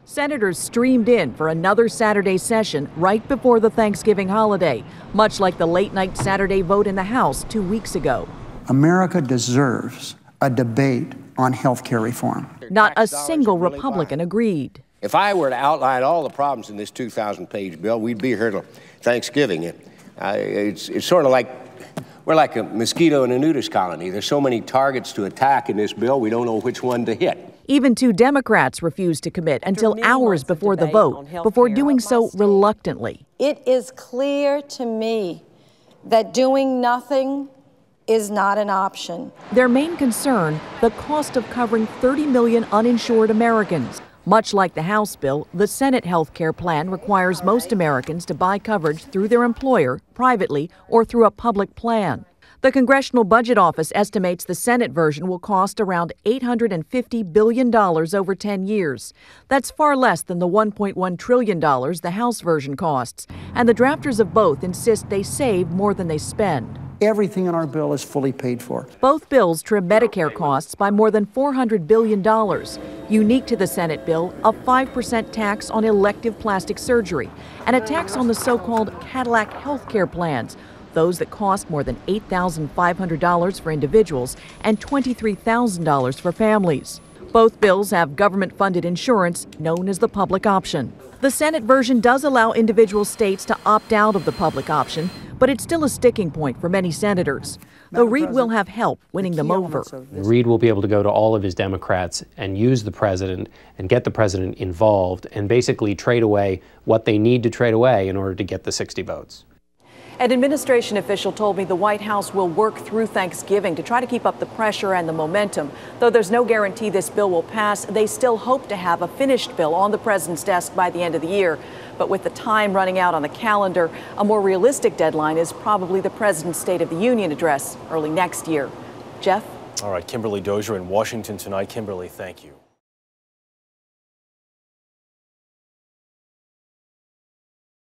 Senators streamed in for another Saturday session right before the Thanksgiving holiday, much like the late-night Saturday vote in the House 2 weeks ago. America deserves a debate on health care reform. Not a single Republican agreed. If I were to outline all the problems in this 2,000-page bill, we'd be here till Thanksgiving. It's sort of like we're like a mosquito in a nudist colony. There's so many targets to attack in this bill, we don't know which one to hit. Even 2 Democrats refused to commit until hours before the vote, before doing so reluctantly. It is clear to me that doing nothing is not an option. Their main concern, the cost of covering 30 million uninsured Americans. Much like the House bill, the Senate health care plan requires most Americans to buy coverage through their employer, privately, or through a public plan. The Congressional Budget Office estimates the Senate version will cost around $850 billion over 10 years. That's far less than the $1.1 trillion the House version costs. And the drafters of both insist they save more than they spend. Everything in our bill is fully paid for. Both bills trim Medicare costs by more than $400 billion. Unique to the Senate bill, a 5% tax on elective plastic surgery and a tax on the so-called Cadillac health care plans, those that cost more than $8,500 for individuals and $23,000 for families. Both bills have government-funded insurance known as the public option. The Senate version does allow individual states to opt out of the public option, but it's still a sticking point for many senators. The REID will have help winning them over. REID will be able to go to all of his Democrats and use the president and get the president involved and basically trade away what they need to trade away in order to get the 60 votes. An administration official told me the White House will work through Thanksgiving to try to keep up the pressure and the momentum. Though there's no guarantee this bill will pass, they still hope to have a finished bill on the president's desk by the end of the year. But with the time running out on the calendar, a more realistic deadline is probably the president's State of the Union address early next year. Jeff? All right, Kimberly Dozier in Washington tonight. Kimberly, thank you.